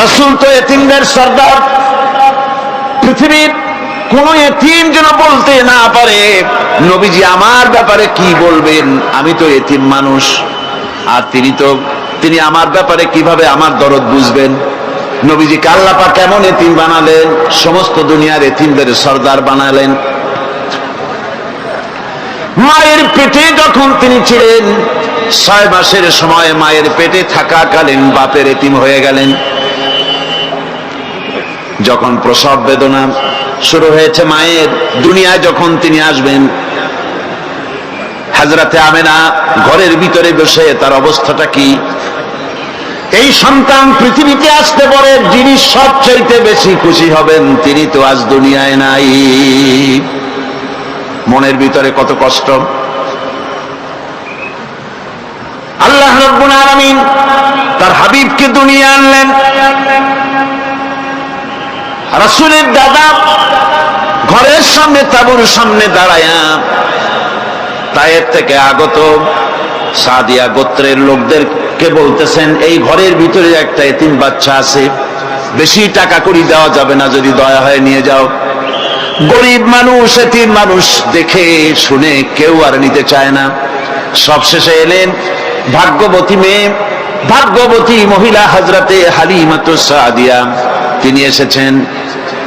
রাসূল তো এতিমদের সর্দার। পৃথিবীর কোন এতিম যেন বলতে না পারে নবীজি আমার ব্যাপারে কি বলবেন, আমি তো এতিম মানুষ, আর তিনি আমার ব্যাপারে কিভাবে আমার দরদ বুঝবেন। নবীজিকে আল্লাহ পাক কেমন এতিম বানালেন, সমস্ত দুনিয়ার এতিমদের সর্দার বানালেন। মায়ের পেটে যখন তিনি ছিলেন, 6 মাসের সময় মায়ের পেটে থাকাকালীন বাপের এতিম হয়ে গেলেন। যখন প্রসব বেদনা শুরু হয়েছে মায়ের, দুনিয়ায় যখন তিনি আসবেন, হযরতে আমেনা ঘরের ভিতরে বসে তার অবস্থাটা কি, এই সন্তান পৃথিবীতে আসতে পারে যিনি সবচাইতে বেশি খুশি হবেন তিনি তো আজ দুনিয়ায় নাই। মনের ভিতরে কত কষ্ট। আল্লাহ রাব্বুল আলামিন তার হাবিবকে দুনিয়া আনলেন। রাসূলের দাদা ঘরের সামনে তাঁবুর সামনে দাঁড়ায়া তায়েফ থেকে আগত সাদিয়া গোত্রের লোকদেরকে বলতেছেন, এই ঘরের ভিতরে একটা এতিম বাচ্চা আছে, বেশি টাকা করি দেওয়া যাবে না, যদি দয়া হয় নিয়ে যাও। গরিব মানুষ, এতিম মানুষ দেখে শুনে কেউ আর নিতে চায় না। সবশেষে এলেন ভাগ্যবতী মেয়ে, ভাগ্যবতী মহিলা হযরতে হালিমাতুস সাদিয়া। তিনি এসেছেন,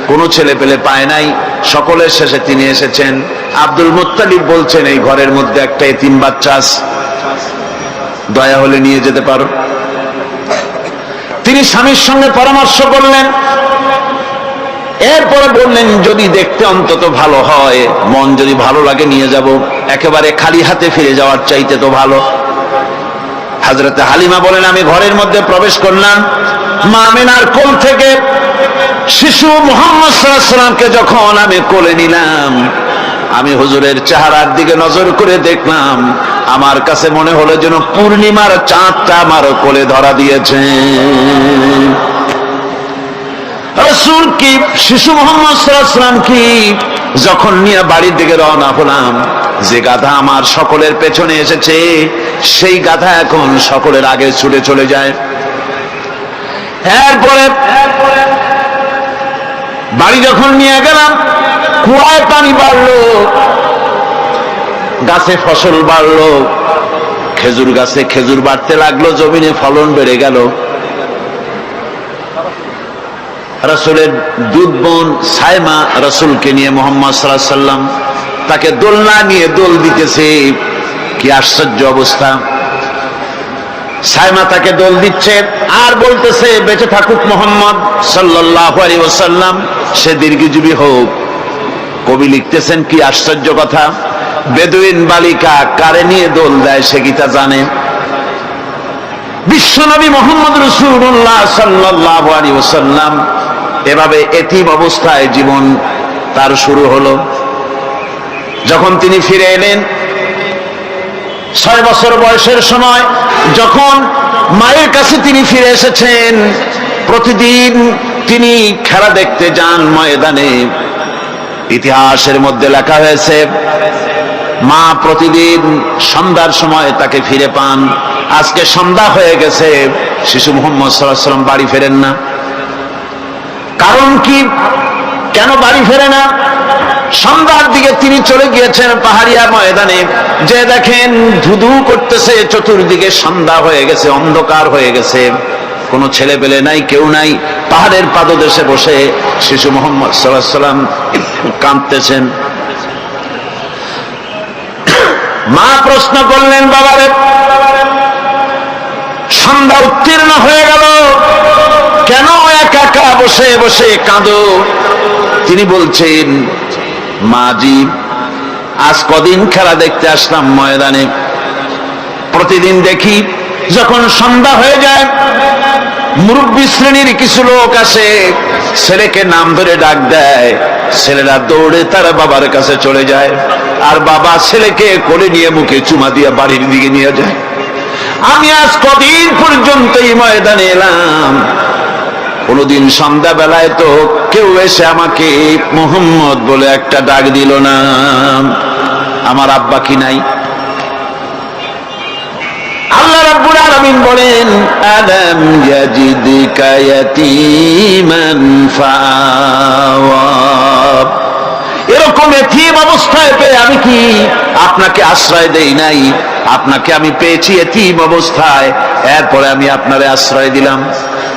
কোন ছেলে পেলে পায় নাই, সকলের শেষে তিনি এসেছেন। আব্দুল মুত্তালিব বলছেন, এই ঘরের মধ্যে একটা এতিম বাচ্চা আছে, দয়া হলে নিয়ে যেতে পারো। তিনি স্বামীর সঙ্গে পরামর্শ করলেন, এরপরে বললেন যদি দেখতে অন্তত ভালো হয়, মন যদি ভালো লাগে নিয়ে যাব, একেবারে খালি হাতে ফিরে যাওয়ার চাইতে তো ভালো। হযরতে হালিমা বলেন, আমি ঘরের মধ্যে প্রবেশ করলাম, মা আমিনার কোল থেকে শিশু মুহাম্মদ সাল্লাল্লাহু আলাইহি ওয়াসাল্লামকে যখন আমি কোলে নিলাম, আমি হুজুরের চেহারার দিকে নজর করে দেখলাম, আমার কাছে মনে হলো যেন পূর্ণিমার চাঁদটা আমার কোলে ধরা দিয়েছে। রাসূল কি শিশু মুহাম্মদ সাল্লাল্লাহু আলাইহি ওয়াসাল্লাম কি যখন নিয়ে বাড়ির দিকে রওনা হলাম, যে গাধা আমার সকলের পেছনে এসেছে সেই গাধা এখন সকলের আগে ছুটে চলে যায়। এরপরে বাড়ি যখন নিয়ে গেলাম, কুয়ায় পানি বাড়লো, গাছে ফসল বাড়লো, খেজুর গাছে খেজুর বাড়তে লাগলো, জমিনে ফলন বেড়ে গেল। রাসূলের দুধ বোন সাইমা রাসূলকে নিয়ে মুহাম্মদ সাল্লাল্লাহু আলাইহি ওয়াসাল্লাম তাকে দোলনা নিয়ে দোল দিতেছে। কি আশ্চর্য অবস্থা! সাইমা তাকে দোল দিচ্ছে আর বলতেছে, বেঁচে থাকুক মুহাম্মদ সাল্লাল্লাহু আলাইহি ওয়াসাল্লাম, সে দীর্ঘজীবী হোক। কবি লিখতেছেন, কি আশ্চর্য কথা, বেদুইন বালিকা কারে নিয়ে দোল দেয় সে কি তা জানে? বিশ্বনবী মুহাম্মদ রাসূলুল্লাহ সাল্লাল্লাহু আলাইহি ওয়াসাল্লাম এভাবে এতিম অবস্থায় জীবন তার শুরু হলো। যখন তিনি ফিরে এলেন 6 বছর বয়সের সময়, যখন মায়ের কাছে তিনি ফিরে এসেছেন, প্রতিদিন তিনি খেলা দেখতে যান ময়দানে। ইতিহাসের মধ্যে লেখা হয়েছে, মা প্রতিদিন সন্ধ্যার সময় তাকে ফিরে পান। আজকে সন্ধ্যা হয়ে গেছে, শিশু মুহাম্মদ সাল্লাল্লাহু আলাইহি ওয়াসাল্লাম বাড়ি ফেরেন না। কারণ কি, কেন বাড়ি ফেরে না? সন্ধ্যার দিকে তিনি চলে গিয়েছেন পাহাড়িয়া ময়দানে, যে দেখেন ধুধু করতেছে চতুর্দিকে, সন্ধ্যা হয়ে গেছে, অন্ধকার হয়ে গেছে, কোনো ছেলে পেলে নাই, কেউ নাই। পাহাড়ের পাদদেশে বসে শিশু মুহাম্মদ সাল্লাল্লাহু আলাইহি ওয়াসাল্লাম কাঁদতেছেন। মা প্রশ্ন করলেন, বাবারে সন্ধ্যা উত্তীর্ণ হয়ে গেল, কেন একা একা বসে বসে কাঁদো? তিনি বলছেন, মাজি আজ কদিন খেলা দেখতে আসলাম ময়দানে, প্রতিদিন দেখি যখন সন্ধ্যা হয়ে যায় মুরব্বী শ্রেণীর কিছু লোক আসে, ছেলেকে নাম ধরে ডাক দেয়, ছেলেরা দৌড়ে তার বাবার কাছে চলে যায়, আর বাবা ছেলেকে কোলে নিয়ে মুখে চুমা দিয়ে বাড়ির দিকে নিয়ে যায়। আমি আজ কদিন পর্যন্ত এই ময়দানে এলাম, কোনদিন সন্ধ্যা বেলায় তো কেউ এসে আমাকে মুহাম্মদ বলে একটা ডাক দিল না। আমার আব্বা কি নাই? আল্লাহ রাব্বুল আলামিন বলেন, আলাম ইয়াজিদকা ইয়াতীমান ফাআওয়া, এরকম এতিম অবস্থায় পেয়ে আমি কি আপনাকে আশ্রয় দেই নাই? আপনাকে আমি পেয়েছি এতিম অবস্থায়, এরপরে আমি আপনারে আশ্রয় দিলাম।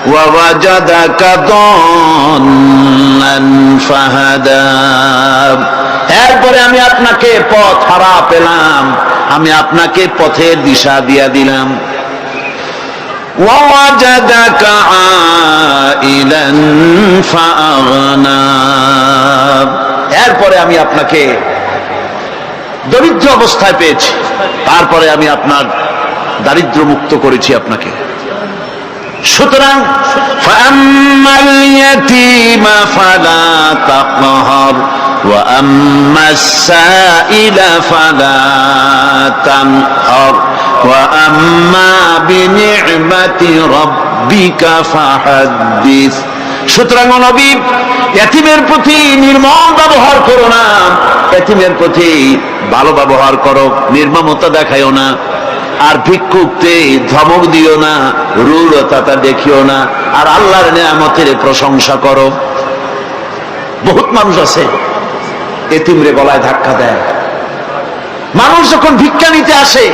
ওয়া ওয়াজাদাকা দাল্লান ফাহাদা, এরপরে আমি আপনাকে পথ হারা পেলাম, আমি আপনাকে পথের দিশা দিয়া দিলাম। ওয়া ওয়াজাদাকা আইলান ফাআগনা, এরপরে আমি আপনাকে দরিদ্র অবস্থায় পেয়েছি, তারপরে আমি আপনার দারিদ্র মুক্ত করেছি আপনাকে। সুতরাং ফাআম্মাল ইয়াতীমা ফালা তাকহার ওয়া আম্মাস সাইলা ফালা তানহার ওয়া আম্মা বিনি'মাতি রাব্বিকা ফাহাদ্দিস। সুতরাং নবী, এতিমের প্রতি নির্মম ব্যবহার করো না, এতিমের প্রতি ভালো ব্যবহার করো, নির্মমতা দেখাইও না। আর ভিক্ষুককে ধমক দিও না, রূঢ়তা দেখিও না, আর আল্লাহর নিয়ামতের প্রশংসা করো। বহুত মানুষ আছে এতিমরে গলায় ধাক্কা দেয়। মানুষ যখন ভিক্ষা নিতে আসে,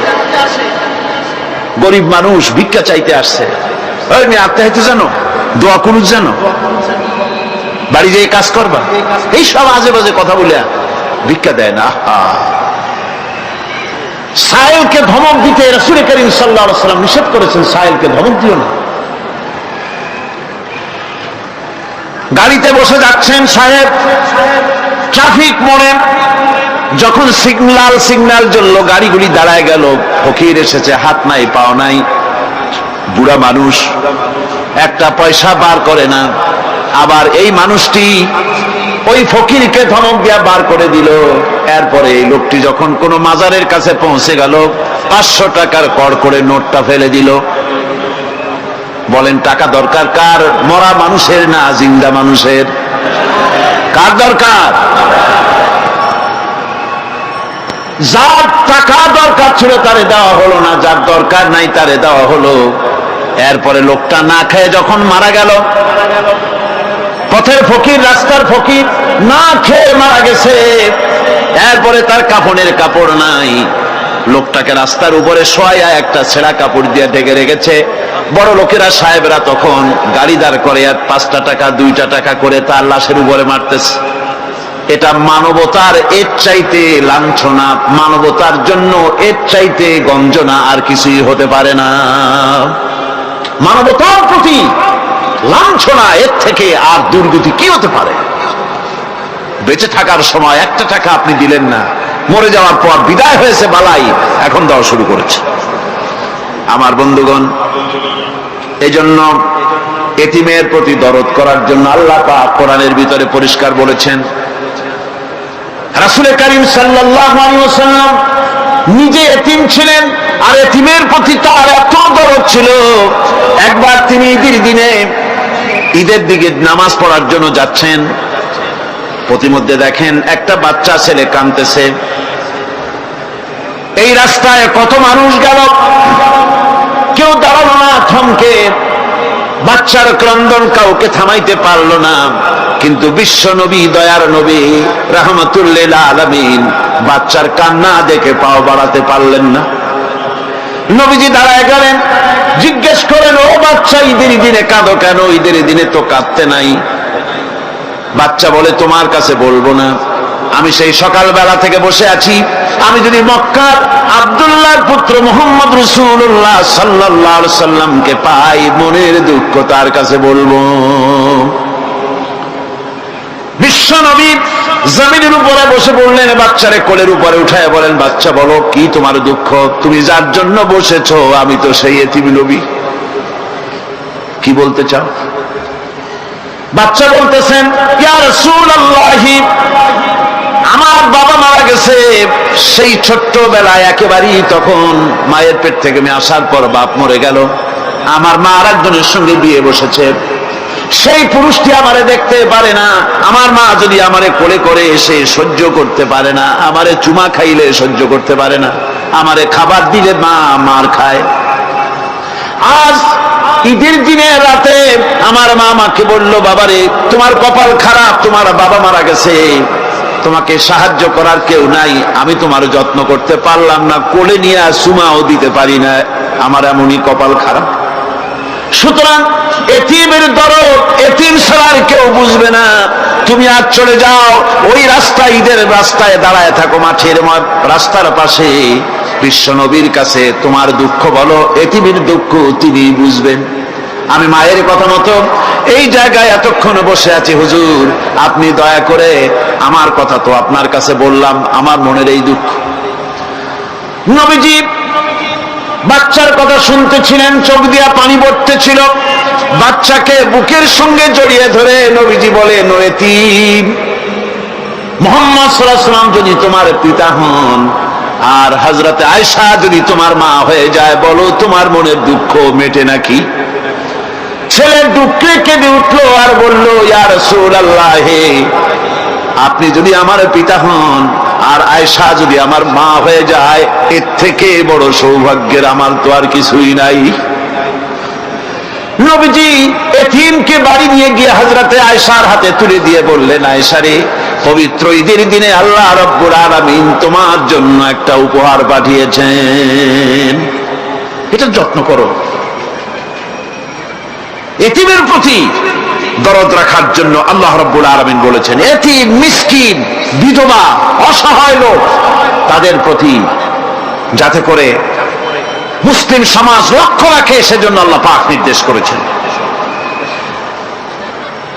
গরিব মানুষ ভিক্ষা চাইতে আসছে, ওই আত্মহত্যা জানো, দোয়া কুনুত জানো, বাড়ি যেয়ে কাজ করবা, এই সব আজে বাজে কথা বলে ভিক্ষা দেয় না। সায়েলকে ধমক দিতে রাসূল করিম সাল্লাল্লাহু আলাইহি ওয়াসাল্লাম নিষেধ করেছেন, সায়েলকে ধমক দিও না। গাড়িতে বসে যাচ্ছেন সাহেব, ট্রাফিক মোড়ে যখন সিগন্যাল জ্বললো, গাড়িগুলি দাঁড়ায় গেল, ফকির এসেছে, হাত নাই পাও নাই, বুড়া মানুষ, একটা পয়সা বার করে না। আবার এই মানুষটি ওই ফকিরকে ধমক দিয়া বার করে দিল। এরপরে এই লোকটি যখন কোন মাজারের কাছে পৌঁছে গেল, 500 টাকার কড় করে নোটটা ফেলে দিল। বলেন টাকা দরকার কার? মরা মানুষের না জিন্দা মানুষের? কার দরকার? যার টাকা দরকার ছিল তারে দেওয়া হলো না, যার দরকার নাই তারে দেওয়া হলো। এরপরে লোকটা না খেয়ে যখন মারা গেল, পথের ফকির, রাস্তার ফকির, না খেয়ে মারা গেছে। এরপরে তার কাফনের কাপড় নাই, লোকটাকে রাস্তার উপরে শোয়া একটা ছেঁড়া কাপড় দিয়ে ঢেকে রেখেছে। বড় লোকেরা, সাহেবরা তখন গাড়ি দাঁড় করে আর 5টা টাকা 2টা টাকা করে তার লাশের উপরে মারতেছে। এটা মানবতার এর চাইতে লাঞ্ছনা, মানবতার জন্য এর চাইতে গঞ্জনা আর কিছুই হতে পারে না। মানবতার প্রতি লাঞ্ছনা, এর থেকে আর দুর্গতি কি হতে পারে? বেঁচে থাকার সময় 1টা টাকা আপনি দিলেন না, মরে যাওয়ার পর বিদায় হয়েছে বালাই, এখন দেওয়া শুরু করেছে। আমার বন্ধুগণ, এজন্য এতিমের প্রতি দরদ করার জন্য আল্লাহ পাক কোরআনের ভিতরে পরিষ্কার বলেছেন। রাসূল করিম সাল্লাল্লাহু আলাইহি ওয়াসাল্লাম নিজে এতিম ছিলেন, আর এতিমের প্রতি তার এত দরদ ছিল। একবার তিনি ঈদের দিকে নামাজ পড়ার জন্য যাচ্ছেন, প্রতিমধ্যে দেখেন একটা বাচ্চা ছেলে কাঁদতেছে। এই রাস্তায় কত মানুষ গেল, কেউ দাঁড়ালো না, থমকে। বাচ্চার ক্রন্দন কাউকে থামাইতে পারলো না। কিন্তু বিশ্ব নবী, দয়ার নবী রাহমাতুল লিল আলামিন বাচ্চার কান্না দেখে পাও বাড়াতে পারলেন না। নবীজি দাঁড়ায় গেলেন, জিজ্ঞেস করেন, ও বাচ্চা, ঈদের দিনে কাঁদো কেন? ঈদের দিনে তো কাঁদতে নাই। বাচ্চা বলে, তোমার কাছে বলবো না, আমি সেই সকালবেলা থেকে বসে আছি। আমি যদি মক্কার আব্দুল্লাহর পুত্র মুহাম্মদ রাসূলুল্লাহ সাল্লাল্লাহু আলাইহি সাল্লামকে পাই, মনের দুঃখ তার কাছে বলবো। বিশ্ব নবী জমিনের উপরে বসে পড়লেন, বাচ্চারে কোলের উপরে উঠায় বলেন, বাচ্চা বলো কি তোমার দুঃখ? তুমি যার জন্য বসেছো আমি তো সেই এতিম নবী, কি বলতে চাও? বাচ্চা বলতেছেন, ইয়া রাসূলুল্লাহ, আমার বাবা মারা গেছে। সেই ছোট্টবেলায় একেবারেই তখন মায়ের পেট থেকে আমি আসার পর বাপ মরে গেল। আমার মা আর একজনের সঙ্গে বিয়ে বসেছে। সেই পুরুষটি আমারে দেখতে পারে না। আমার মা যদি আমারে কোলে করে এসে সহ্য করতে পারে না, আমারে চুমা খাইলে সহ্য করতে পারে না, আমারে খাবার দিলে মা মার খায়। আজ ঈদের দিনে রাতে আমার মা আমাকে বলল, বাবারে তোমার কপাল খারাপ, তোমার বাবা মারা গেছে, তোমাকে সাহায্য করার কেউ নাই, আমি তোমার যত্ন করতে পারলাম না, কোলে নিয়ে সুমাও দিতে পারি না, আমার এমনই কপাল খারাপ। সুতরাং এতিমের দরদ এতিম ছাড়া কেউ বুঝবে না। তুমি আজ চলে যাও, ওই রাস্তায়, ঈদের রাস্তায় দাঁড়ায় থাকো, মাঠের রাস্তার পাশে, বিশ্ব নবীর কাছে তোমার দুঃখ বলো, এতিমের দুঃখ তিনি বুঝবেন। আমি মায়ের কথা মতো এই জায়গায় এতক্ষণ বসে আছি, হুজুর আপনি দয়া করে, আমার কথা তো আপনার কাছে বললাম, আমার মনের এই দুঃখ। নবীজি বাচ্চার কথা শুনতেছিলেন, চোখ দিয়া পানি পড়তেছিল, বাচ্চাকে বুকের সঙ্গে জড়িয়ে ধরে নবীজি বলেন, ও এতিম, মুহাম্মদ সাল্লাল্লাহু আলাইহি ওয়াসাল্লাম যদি তোমার পিতা হন আর হযরতে আয়েশা যদি তোমার মা হয়ে যায়, বলো তোমার মনের দুঃখ মেটে নাকি? ছেলে দুঃখে কেঁদে উঠলো আর বলল, ইয়া রাসূলুল্লাহ, আপনি যদি আমার পিতা হন আর আয়েশা যদি আমার মা হয়ে যায়, এর থেকে বড় সৌভাগ্যের আমার তো আর কিছুই নাই। নবীজি এতিমকে বাড়ি নিয়ে গিয়ে হযরতে আয়েশার হাতে তুলে দিয়ে বললেন, আয়েশা রে, পবিত্র ঈদের দিনে আল্লাহ রাব্বুল আলামিন তোমার জন্য একটা উপহার পাঠিয়েছেন, এটা যত্ন করো। এতিমের প্রতি দরদ রাখার জন্য আল্লাহ রাব্বুল আলামিন বলেছেন, এতিম, মিসকিন, বিধবা, অসহায় লোক, তাদের প্রতি যাতে করে মুসলিম সমাজ লক্ষ্য রাখে, সেজন্য আল্লাহ পাক নির্দেশ করেছেন।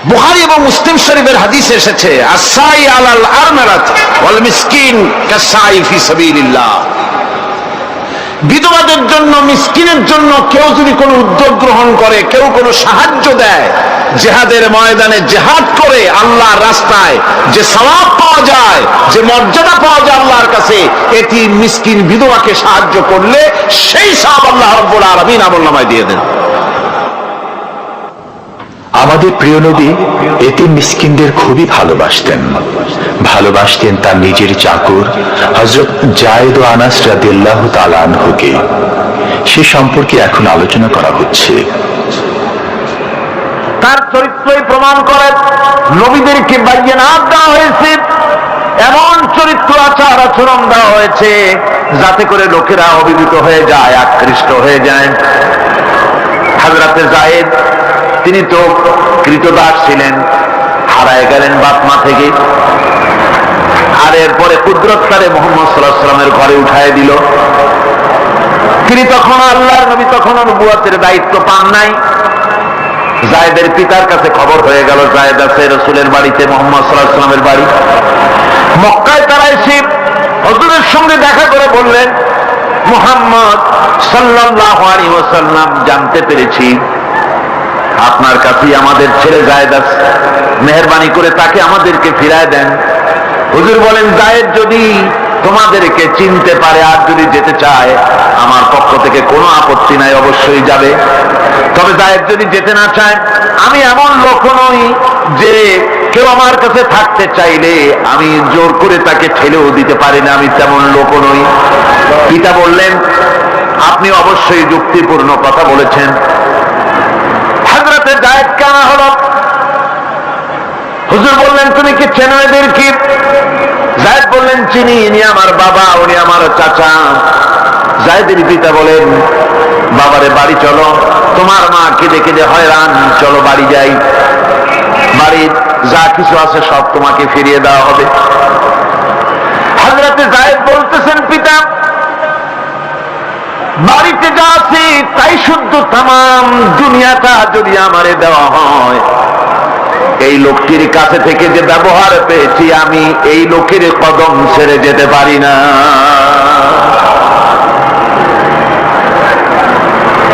বুখারী এবং মুসলিম শরীফের হাদিসে এসেছে, আস-সাই আলাল আরমালাত ওয়াল মিসকিন কাস-সাই ফি সাবিলিল্লাহ। বিধবাদের জন্য, মিসকিনের জন্য কেউ যদি কোনো উদ্যোগ গ্রহণ করে, কেউ কোনো সাহায্য দেয়, জিহাদের ময়দানে জিহাদ করে আল্লাহর রাস্তায় যে সওয়াব পাওয়া যায়, যে মর্যাদা পাওয়া যায় আল্লাহর কাছে, এতিম, মিসকিন, বিধবাকে সাহায্য করলে সেই সওয়াব আল্লাহ রাব্বুল আলামিন আমলনামায় দিয়ে দেন। আমাদের প্রিয় নবী এতিম মিসকিনদের খুবই ভালোবাসতেন, ভালোবাসতেন তার নিজের চাকর হযরত যায়েদ ও আনাস রাদিয়াল্লাহু তাআলা আনহুকে। সে সম্পর্কে এখন আলোচনা করা হচ্ছে। তার চরিত্রই প্রমাণ করে নবীদেরকে বায়নাত দেওয়া হয়েছে, এমন চরিত্র, আচার আচরণ দেওয়া হয়েছে যাতে করে লোকেরা অভিভূত হয়ে যায়, আকৃষ্ট হয়ে যায়। হযরতে যায়েদ, তিনি তো কৃতদাস ছিলেন, হারায় গেলেন বাপ মা থেকে, আর এরপরে কুদরতকারে মুহাম্মদ সাল্লাল্লাহু আলাইহি ওয়াসাল্লামের ঘরে উঠায় দিল। তিনি তখন আল্লাহর নবী, তখন নবুয়তের দায়িত্ব পান নাই। যায়েদের পিতার কাছে খবর হয়ে গেল, যায়েদ আছে রাসূলের বাড়িতে, মুহাম্মদ সাল্লাল্লাহু আলাইহি ওয়াসাল্লামের বাড়ি মক্কায়। তারা এসে হুজুরের সঙ্গে দেখা করে বললেন, মুহাম্মদ সাল্লাল্লাহু আলাইহি ওয়াসাল্লাম, জানতে পেরেছি আপনার কাছেই আমাদের ছেলে যায়েদ আছে, মেহেরবানি করে তাকে আমাদেরকে ফিরায় দেন। হুজুর বলেন, যায়েদ যদি তোমাদেরকে চিনতে পারে আর যদি যেতে চায়, আমার পক্ষ থেকে কোনো আপত্তি নাই, অবশ্যই যাবে। তবে যায়েদ যদি যেতে না চায়, আমি এমন লোক নই যে কেউ আমার কাছে থাকতে চাইলে আমি জোর করে তাকে ঠেলেও দিতে পারি না, আমি তেমন লোক নই। পিতা বললেন, আপনি অবশ্যই যুক্তিপূর্ণ কথা বলেছেন। হযরতে যায়েদ কানা হলো। হুজুর বললেন, তুমি কি চেনো এদের? কি? যায়েদ বললেন, চিনি, ইনি আমার বাবা, উনি আমার চাচা। যায়েদের পিতা বলেন, বাবারে বাড়ি চলো, তোমার মা কেঁদে কেঁদে হয়রান, চলো বাড়ি যাই, বাড়ির যা কিছু আছে সব তোমাকে ফিরিয়ে দেওয়া হবে। হযরতে যায়েদ বলতেছেন, পিতা, বাড়িতে যা আছে তাই শুদ্ধ, তামাম দুনিয়াটা যদি আমারে দেওয়া হয়, এই লোকটির কাছে থেকে যে ব্যবহার পেয়েছি, আমি এই লোকের কদম ছেড়ে যেতে পারি না।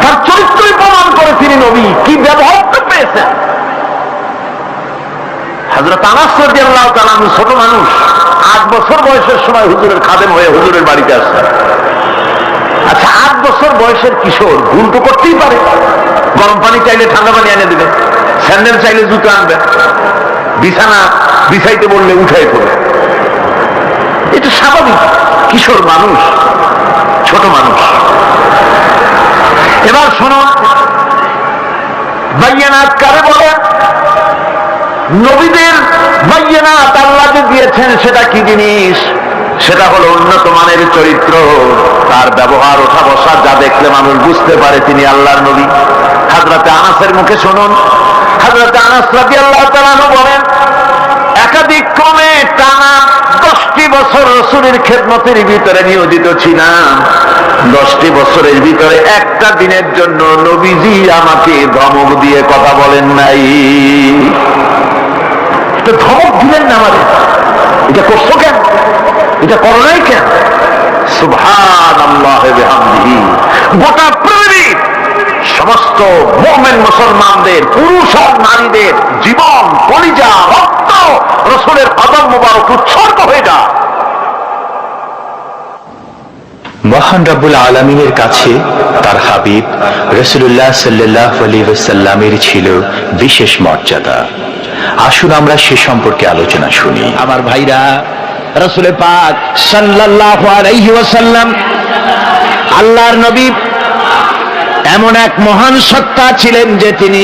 তার চরিত্রই প্রমাণ করে তিনি নবী, কি ব্যবহারটা পেয়েছেন। হযরত আনাস রাদিয়াল্লাহু তাআলা ছোট মানুষ, 8 বছর বয়সের সময় হুজুরের খাদেম হয়ে হুজুরের বাড়িতে আসছেন। আচ্ছা, 8 বছর বয়সের কিশোর ভুল তো করতেই পারে, গরম পানি চাইলে ঠান্ডা পানি এনে দিবে, স্যান্ডেল চাইলে জুতো আনবে, বিছানা বিছাইতে বললে উঠাই পড়বে, এটা স্বাভাবিক। কিশোর মানুষ, ছোট মানুষ। এবার শুনুন, বাইয়ানাত কারে বলে? নবীদের বাইয়ানাত আল্লাহ যে দিয়েছেন সেটা কি জিনিস? সেটা হলো উন্নত মানের চরিত্র, তার ব্যবহার ওঠা বসা যা দেখলে মানুষ বুঝতে পারে তিনি আল্লাহর নবী। হযরতে আনাসের মুখে শুনুন, হযরতে আনাস রাদিয়াল্লাহু তাআলা আনহু বলেন, একাধিক ক্রমে টানা 10টি বছর রাসূলের খেদমতের ভিতরে নিয়োজিত ছিলাম। 10টি বছরের ভিতরে একটা দিনের জন্য নবীজি আমাকে ধমক দিয়ে কথা বলেন নাই। তো ধমক দিলেন না আমাদের, এটা করছো কেন, এটা করো নাই কেন? সুবহানাল্লাহি ওয়া বিহামদিহি। গোটা পৃথিবী সমস্ত মুমিন মুসলমানদের, পুরুষ আর নারীদের জীবন, কলিজা, রক্ত রাসূলের কদম মোবারক উৎসর্গ হয়ে যায়। মহান রব্বুল আলামিনের কাছে তার হাবিব রাসূলুল্লাহ সাল্লাল্লাহু আলাইহি ওয়াসাল্লামের ছিল বিশেষ মর্যাদা। আসুন আমরা সে সম্পর্কে আলোচনা শুনি। আমার ভাইরা, রাসূল পাক সাল্লাল্লাহু আলাইহি ওয়াসাল্লাম আল্লাহর নবী এমন এক মহান সত্তা ছিলেন যে তিনি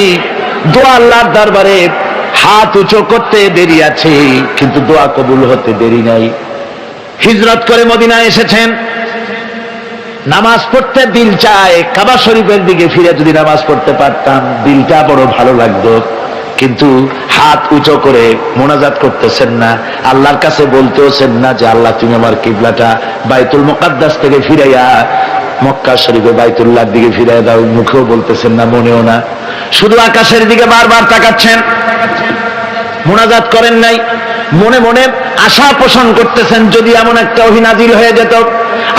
দোয়া আল্লাহর দরবারে হাত উঁচু করতে দেরি আছে, কিন্তু দোয়া কবুল হতে দেরি নাই। হিজরত করে মদিনায় এসেছেন, নামাজ পড়তে দিল চায়, কাবা শরীফের দিকে ফিরে যদি নামাজ পড়তে পারতাম দিলটা বড় ভালো লাগতো, কিন্তু হাত উঁচু করে মোনাজাত করতেছেন না, আল্লাহর কাছে বলতেওছেন না যে আল্লাহ তুমি আমার কিবলাটা বাইতুল মুকাদ্দাস থেকে ফিরাইয়া মক্কা শরীফে বাইতুল্লাহর দিকে ফিরাইয়া দাও, মুখেও বলতেছেন না, মনেও না, শুধু আকাশের দিকে বারবার তাকাচ্ছেন, মোনাজাত করেন নাই। মনে মনে আশা পোষণ করতেছেন যদি এমন একটা ওহী নাজিল হয়ে যেত।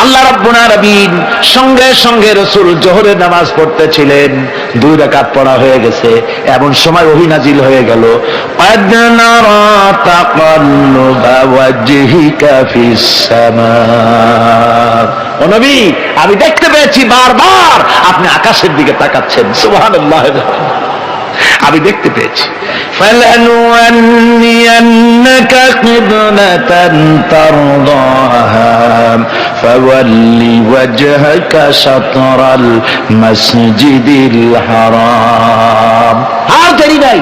আল্লাহ রাব্বুল আলামিন সঙ্গে সঙ্গে রাসূল জোহরের নামাজ পড়তেছিলেন, 2 রাকাত পড়া হয়ে গেছে, এমন সময় ওহী নাজিল হয়ে গেল, قَدْ نَرَى تَقَلُّبَ وَجْهِكَ فِي السَّمَاءِ। ও নবী, আমি দেখতে পেয়েছি বারবার আপনি আকাশের দিকে তাকাচ্ছেন। সুবহানাল্লাহ, আমি দেখতে পেয়েছি। فَلَنُوَلِّيَنَّكَ قِبْلَةً تَرْضَاهَا فَوَلِّ وَجْهَكَ شَطْرَ الْمَسْجِدِ الْحَرَامِ। আর দেরি নাই,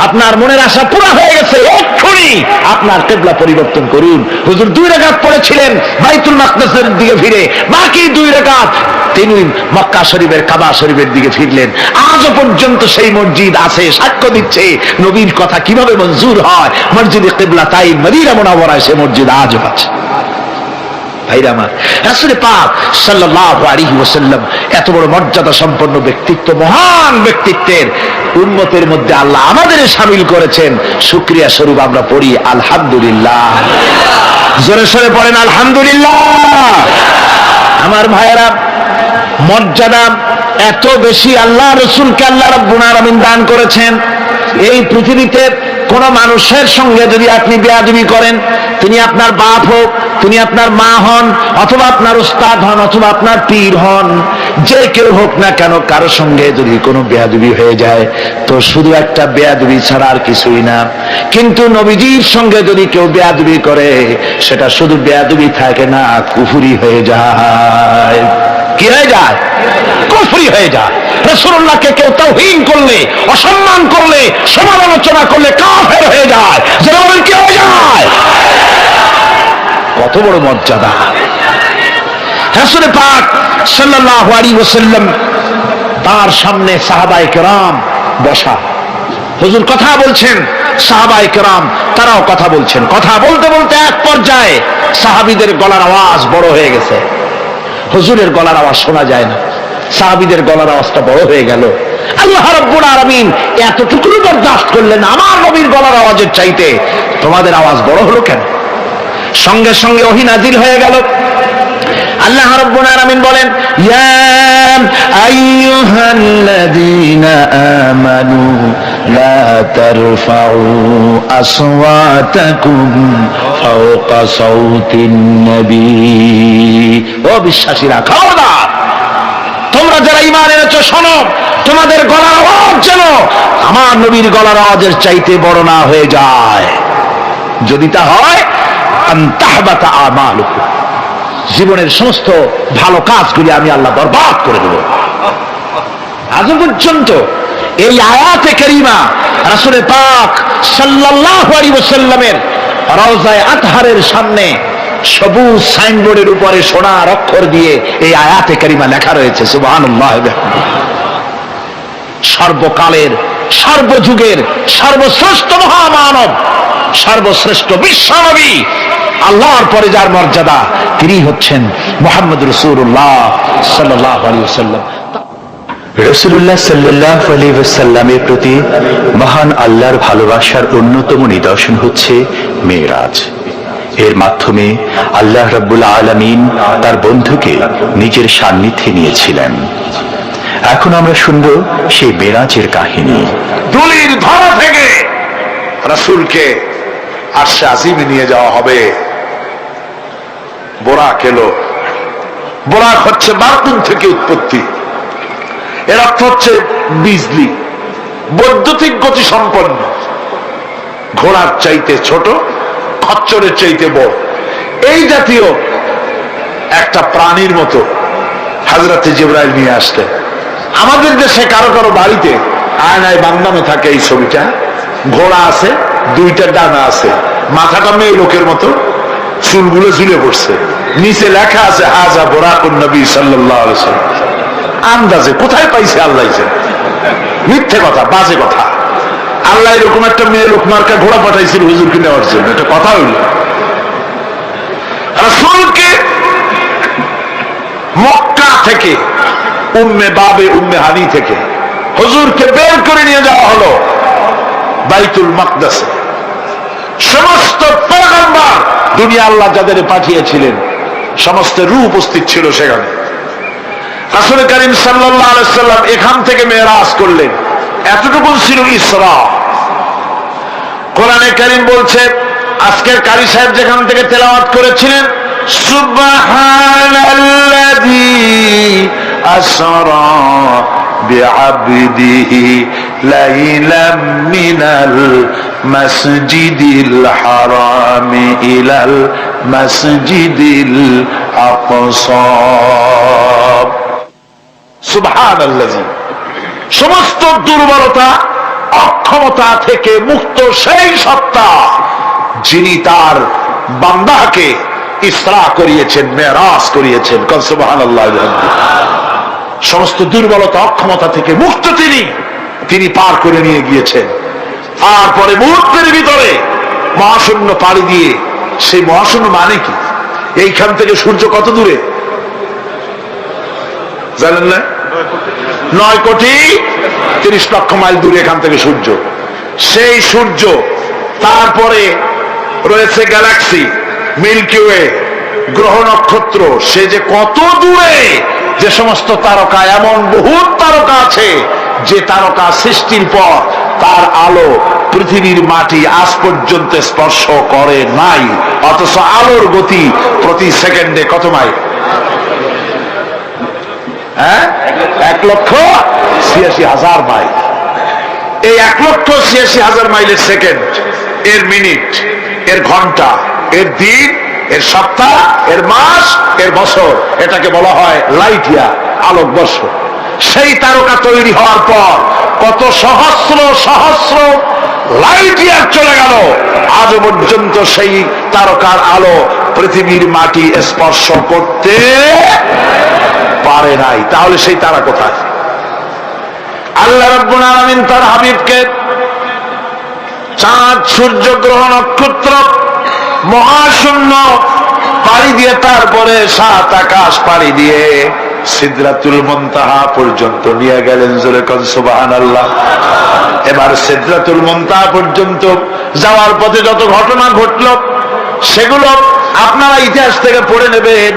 আপনার মনের আশা পুরা হয়ে গেছে, এক্ষুনি আপনার কিবলা পরিবর্তন করুন। হুজুর 2 রাকাত পড়েছিলেন বাইতুল মাকদাসের দিকে ফিরে, বাকি 2 রাকাত তিনি মক্কা শরীফের কাবা শরীফের দিকে ফিরলেন। আজও পর্যন্ত সেই মসজিদ আছে, সাক্ষ্য দিচ্ছে নবীর কথা কিভাবে মঞ্জুর হয়। মসজিদে কিবলাতাইন মদিনা মুনাওয়ারায় সে মসজিদ আজও আছে। ভাইরা আমার, রাসূল পাক সাল্লাল্লাহু আলাইহি ওয়াসাল্লাম এত বড় মর্যাদা সম্পন্ন ব্যক্তিত্ব, মহান ব্যক্তিত্বের উম্মতের মধ্যে আল্লাহ আমাদের শামিল করেছেন। শুকরিয়া স্বরূপ আমরা পড়ি আলহামদুলিল্লাহ। জোরে সোরে পড়েন আলহামদুলিল্লাহ। আমার ভাইয়েরা, মর্যাদা এত বেশি আল্লাহ রাসূলকে আল্লাহ রাব্বুল আলামিন দান করেছেন। এই পৃথিবীতে কোন মানুষের সঙ্গে যদি আপনি বেয়াদবি করেন, তিনি আপনার বাপ হোক, তিনি আপনার মা হন, অথবা আপনার উস্তাদ হন, অথবা আপনার পীর হন, যে কেউ হোক না কেন, কারো সঙ্গে যদি কোনো বেয়াদবি হয়ে যায় তো শুধু একটা বেয়াদবি ছাড়া আর কিছুই না। কিন্তু নবীজির সঙ্গে যদি কেউ বেয়াদবি করে, সেটা শুধু বেয়াদবি থাকে না, কুফরি হয়ে যায়। কি হয়ে যায়? কুফরি হয়ে যায়। রাসূলুল্লাহকে কেউ তাওহীন করলে, অসম্মান করলে, সমালোচনা করলে কাফের হয়ে যায়। যেমন কি হয়ে যায়? কত বড় মর্যাদা! রাসূল পাক সাল্লাল্লাহু আলাইহি ওয়াসাল্লাম, তার সামনে সাহাবায়ে কেরাম বসা, হুজুর কথা বলছেন, সাহাবায়ে কেরাম তারাও কথা বলছেন। কথা বলতে বলতে এক পর্যায়ে সাহাবীদের গলার আওয়াজ বড় হয়ে গেছে, হুজুরের গলার আওয়াজ শোনা যায় না, সাহাবীদের গলার আওয়াজটা বড় হয়ে গেল। আল্লাহ রাব্বুল আলামিন এতটুকু বরদাস্ত করলেন, আমার নবীর গলার আওয়াজের চাইতে তোমাদের আওয়াজ বড় হলো কেন? সঙ্গে সঙ্গে ওহী নাজিল হয়ে গেল। আল্লাহ রাব্বুল আলামিন বলেন, ইয়া আইয়ুহাল্লাযীনা আমানু লা তারফাউ আসওয়াতাকুম ফাওকা সাওতিন নবী। ও বিশ্বাসীরা, খবরদার, তোমরা যারা ঈমান এনেছো শোনো, তোমাদের গলার আওয়াজ যেন আমার নবীর গলার আওয়াজের চাইতে বড় না হয়ে যায়। যদি তা হয়, আনতাহবাতা আমালুকুম, জীবনের সমস্ত ভালো কাজগুলি আমি আল্লাহ বরবাদ করে দেব। আজ পর্যন্ত এই আয়াতে কারিমা রাসূল পাক সাল্লাল্লাহু আলাইহি ওয়াসাল্লামের রওজায়ে আতহারের সামনে সবুজ সাইনবোর্ডের উপরে সোনার অক্ষর দিয়ে এই আয়াতে কারিমা লেখা রয়েছে সুবহানাল্লাহ। সর্বকালের সর্বযুগের সর্বশ্রেষ্ঠ মহামানব, সর্বশ্রেষ্ঠ বিশ্বনবী, আল্লাহর পরে যার মর্যাদা, তিনি হচ্ছেন মুহাম্মদ রাসূলুল্লাহ সাল্লাল্লাহু আলাইহি ওয়াসাল্লাম। রাসূলুল্লাহ সাল্লাল্লাহু আলাইহি ওয়াসাল্লামের প্রতি মহান আল্লাহর ভালোবাসার অন্যতম নিদর্শন হচ্ছে মেরাজ। এর মাধ্যমে আল্লাহ রাব্বুল আলামিন তার বন্ধুকে নিজের সান্নিধ্যে নিয়েছিলেন। এখন আমরা শুনব সেই মেরাজের কাহিনী। দুলির ধরা থেকে রাসূলকে আরশে আজিমে নিয়ে যাওয়া হবে। বোরাক এলো। বোরাক হচ্ছে বারকুন থেকে উৎপত্তি। এর অর্থ হচ্ছে বিজলি, বৈদ্যুতিক গতি সম্পন্ন, ঘোড়ার চাইতে ছোট, খচ্চরের চাইতে বড়, এই জাতীয় একটা প্রাণীর মতো হযরতে জিবরাইল নিয়ে আসলেন। আমাদের দেশে কারো কারো বাড়িতে আয়নায় বান্দানো থাকে এই ছবিটা। ঘোড়া আছে, দুইটা ডানা আছে, মাথাটা মেয়ে লোকের মতো, চুলগুলো ঝুলে পড়ছে, নিচে লেখা আছে হাজা বুরাকুন নবী সাল্লাল্লাহু আলাইহি ওয়াসাল্লাম। আন্দাজে কোথায় পাইছে আল্লাহ, মিথ্যে কথা, বাজে কথা। আল্লাহ এরকম একটা মেয়ে লোক মার্কা ঘোড়া পাঠাইছিল হুজুরকে নেওয়ার জন্য, এটা কথা হইল। রাসূলকে মক্কা থেকে, উম্মে বাবে উম্মে হানি থেকে হুজুরকে বের করে নিয়ে যাওয়া হলো বাইতুল মাকদাসে। সমস্ত পয়গম্বর, দুনিয়া আল্লাহ যাদের পাঠিয়েছিলেন, সমস্ত রূহ উপস্থিত ছিল সেখানে। রাসূল করিম সাল্লাল্লাহু আলাইহি সাল্লাম এখান থেকে মেরাজ করলেন। এতটুকু ছিল ইসরা। কোরআনে কারীম বলছে, আজকের কারি সাহেব যেখান থেকে তেলাওয়াত করেছিলেন, সুবহানাল্লাযী আসরা বিআবদিহি লাইলাম মিনাল মাসজিদিল হারামি ইলাল মাসজিদিল আকসা। সুবহানাল্লাযী, সমস্ত দুর্বলতা অক্ষমতা থেকে মুক্ত সেই সত্তা যিনি তার বান্দাকে ইসরা করিয়েছেন, মেরাজ করিয়েছেন। সুবহানাল্লাহ। সমস্ত দুর্বলতা অক্ষমতা থেকে মুক্ত তিনি পার করে নিয়ে গিয়েছেন। তারপরে মুহূর্তের ভিতরে মহাশূন্য পাড়ি দিয়ে, সেই মহাশূন্য মানে কি? এইখান থেকে সূর্য কত দূরে জানেন না? 9,30,00,000 মাইল দূরে এখান থেকে সূর্য। সেই সূর্য, তারপরে রয়েছে গ্যালাক্সি, মিল্কি ওয়ে, গ্রহ নক্ষত্র, সে যে কত দূরে, যে সমস্ত তারকা, এমন বহু তারকা আছে যে তারকা সৃষ্টির পর তার আলো পৃথিবীর মাটি আজ পর্যন্ত স্পর্শ করে নাই, অথচ আলোর গতি প্রতি সেকেন্ডে কত মাইল? 1,86,000 মাইল। এই 1,86,000 মাইলের সেকেন্ড, এর মিনিট, এর ঘন্টা, এর দিন, এর সপ্তাহ, এর মাস, এর বছর, এটাকে বলা হয় লাইট ইয়ার, আলোকবর্ষ। সেই তারকা তৈরি হওয়ার পর কত সহস্র সহস্র লাইট ইয়ার চলে গেল, আজ পর্যন্ত সেই তারকার আলো পৃথিবীর মাটি স্পর্শ করতে পারে নাই। তাহলে সেই তারা কোথায়? আল্লাহ রাব্বুল আলামিন তার হাবিবকে চাঁদ, সূর্য, গ্রহ, নক্ষত্র, মহাশূন্য পাড়ি দিয়ে, তারপরে 7 আকাশ পাড়ি দিয়ে সিদরাতুল মুনতাহা পর্যন্ত নিয়ে গেলেন। জোরে কোন সুবহানাল্লাহ। এবার সিদরাতুল মুনতাহা পর্যন্ত যাওয়ার পথে যত ঘটনা ঘটলো, সেগুলো আপনারা ইতিহাস থেকে পড়ে নেবেন,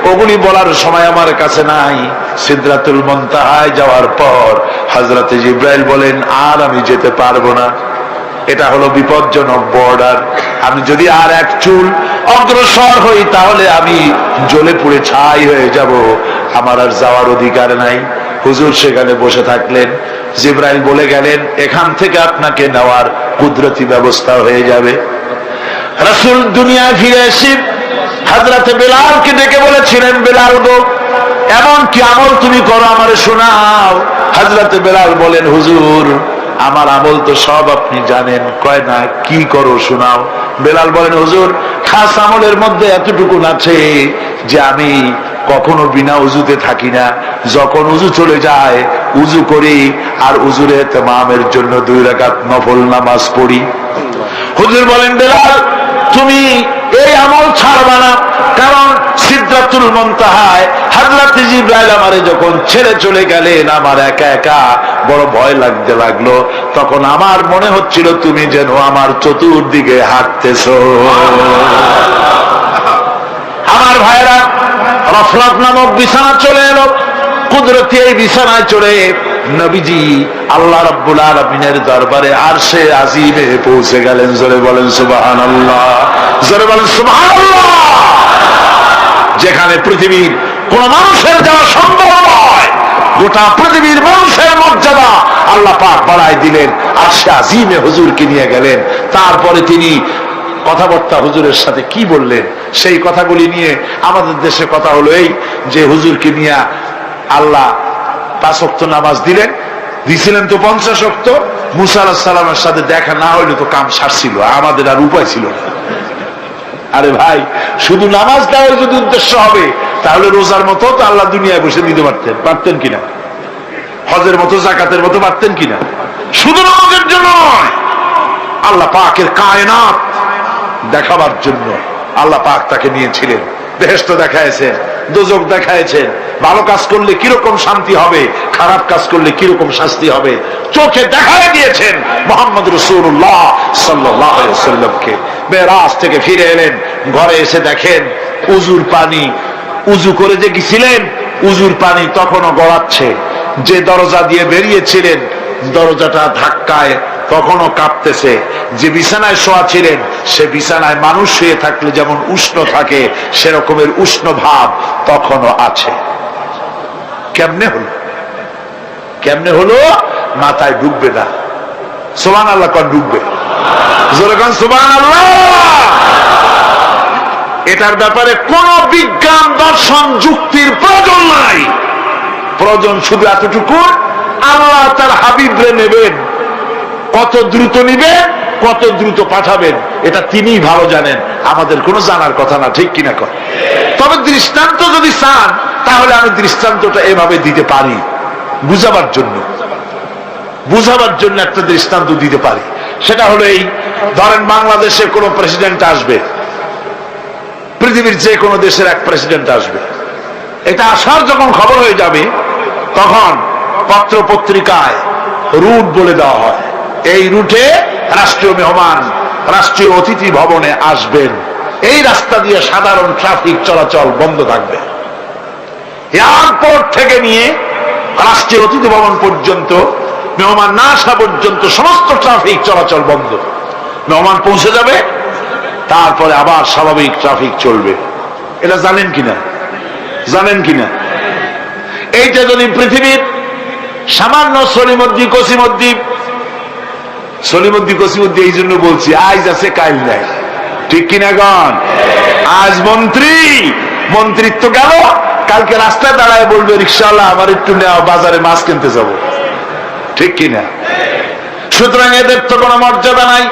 ওগুলি বলার সময় আমার কাছে নাই। সিদরাতুল মুনতাহায় যাওয়ার পর হযরতে জিবরাইল বলেন, আর আমি যেতে পারবো না, এটা হলো বিপজ্জনক বর্ডার। আমি যদি আর এক চুল অগ্রসর হই তাহলে আমি জ্বলে পুড়ে ছাই হয়ে যাব, আমার আর যাওয়ার অধিকার নাই। হুজুর সেখানে বসে থাকলেন। জিবরাইল বলে গেলেন, এখান থেকে আপনাকে নেওয়ার কুদরতি ব্যবস্থা হয়ে যাবে। রাসূল দুনিয়ায় ফিরে এসে হযরতে বেলালকে ডেকে বলেছিলেন, বেলাল গো, এমন কি আমল তুমি করো আমারে শোনাও। হযরত বেলাল বলেন, হুজুর আমার আমল তো সব আপনি জানেন। কয় না, কি করো শোনাও। বেলাল বলেন, হুজুর খাস আমলের মধ্যে এতটুকু আছে যে আমি কখনো বিনা উজুতে থাকি না, যখন উজু চলে যায় উজু করি আর উজুরে ইতিমামের জন্য 2 রাকাত নফল নামাজ পড়ি। হুজুর বলেন, বেলাল তুমি এই আমল ছাড়বা না, কারণ সিদরাতুল মুনতাহায় হযরত জিবরাইল আমারে যখন ছেড়ে চলে গেলেন আমার একা একা বড় ভয় লাগতে লাগলো। তখন আমার মনে হচ্ছিল তুমি যেন আমার চতুর্দিকে হাঁটতেছো। আমার ভাইরা, রফরাত নামক বিছানা চলে এলো। কুদরতি এই বিছানায় চড়ে নবীজি আল্লাহ রাব্বুল আলামিনের দরবারে আরশে আজিমে পৌঁছে গেলেন। জোরে বলেন সুবহানাল্লাহ, জোরে বলেন সুবহানাল্লাহ। যেখানে পৃথিবীর কোন মানুষের যাওয়া সম্ভব নয়, গোটা পৃথিবীর মানুষের মর্যাদা আল্লাহ পাক বাড়ায় দিলেন। আরশে আজিমে হুজুরকে নিয়ে গেলেন। তারপরে তিনি কথাবার্তা হুজুরের সাথে কি বললেন সেই কথাগুলি নিয়ে আমাদের দেশে কথা হলো এই যে হুজুরকে নিয়ে আল্লাহ 5 ওয়াক্ত নামাজ দিছিলেন তো 50 ওয়াক্ত। মুসা আলাইহিস সালামের সাথে দেখা না হইলে তো কাম সারছিল, আমাদের আর উপায় ছিল না। আরে ভাই, শুধু নামাজ দেওয়ার যদি উদ্দেশ্য হবে তাহলে রোজার মতো তো আল্লাহ দুনিয়ায় বসে দিতে পারতেন কিনা, হজের মতো জাকাতের মতো পারতেন কিনা। শুধু নামাজের জন্য নয়, আল্লাহ পাকের কায়নাত দেখাবার জন্য আল্লাহ পাক তাকে নিয়েছিলেন। বেহেশত দেখাইছেন, দোজখ দেখাইছেন, ভালো কাজ করলে কিরকম শান্তি হবে, খারাপ কাজ করলে কিরকম শাস্তি হবে চোখে দেখাই দিয়েছেন মুহাম্মদ রাসূলুল্লাহ সাল্লাল্লাহু আলাইহি ওয়াসাল্লামকে। মেরাজ থেকে ফিরে এলেন, ঘরে এসে দেখেন উজুর পানি, উজু করে যে গেছিলেন উজুর পানি তখনও গড়াচ্ছে। যে দরজা দিয়ে বেরিয়েছিলেন দরজাটা ধাক্কায় তখনও কাঁপতেছে। যে বিছানায় শোয়া ছিলেন সে বিছানায় মানুষ শুয়ে থাকলে যেমন উষ্ণ থাকে সেরকমের উষ্ণ ভাব তখনও আছে। কেমনে হলো? কেমনে হলো? মাথায় ঢুকবে না। সুবহানাল্লাহ কোন ঢুকবে? জোরে কোন সুবহানাল্লাহ। এটার ব্যাপারে কোন বিজ্ঞান দর্শন যুক্তির প্রয়োজন নাই। প্রয়োজন শুধু এতটুকু, আল্লাহ তার হাবিবরে নেবেন, কত দ্রুত নিবেন, কত দ্রুত পাঠাবেন এটা তিনিই ভালো জানেন, আমাদের কোনো জানার কথা না। ঠিক কিনা কর? তবে দৃষ্টান্ত যদি চান তাহলে আমি দৃষ্টান্তটা এভাবে দিতে পারি, বুঝাবার জন্য একটা দৃষ্টান্ত দিতে পারি। সেটা হলো এই, ধরেন বাংলাদেশে কোন প্রেসিডেন্ট আসবে, পৃথিবীর যে কোনো দেশের এক প্রেসিডেন্ট আসবে। এটা আসার যখন খবর হয়ে যাবে তখন পত্র পত্রিকায় রুট বলে দেওয়া হয়, এই রুটে রাষ্ট্রীয় মেহমান রাষ্ট্রীয় অতিথি ভবনে আসবেন, এই রাস্তা দিয়ে সাধারণ ট্রাফিক চলাচল বন্ধ থাকবে। এয়ারপোর্ট থেকে নিয়ে রাষ্ট্রীয় অতিথি ভবন পর্যন্ত মেহমান না আসা পর্যন্ত সমস্ত ট্রাফিক চলাচল বন্ধ। মেহমান পৌঁছে যাবে, তারপরে আবার স্বাভাবিক ট্রাফিক চলবে। এটা জানেন কিনা? জানেন কিনা? এইটা যদি পৃথিবীর সামান্য সলিমুদ্দি কসিমুদ্দি এই জন্য বলছি আজ আছে কাল নাই, ঠিক কিনা গণ? আজ মন্ত্রিত্ব গেল, কালকে রাস্তায় দাঁড়ায় বলবে রিকশাওয়ালা আমার একটু নেওয়া, বাজারে মাছ কিনতে যাব, ঠিক কিনা? সুতরাং এদের তো কোনো মর্যাদা নাই।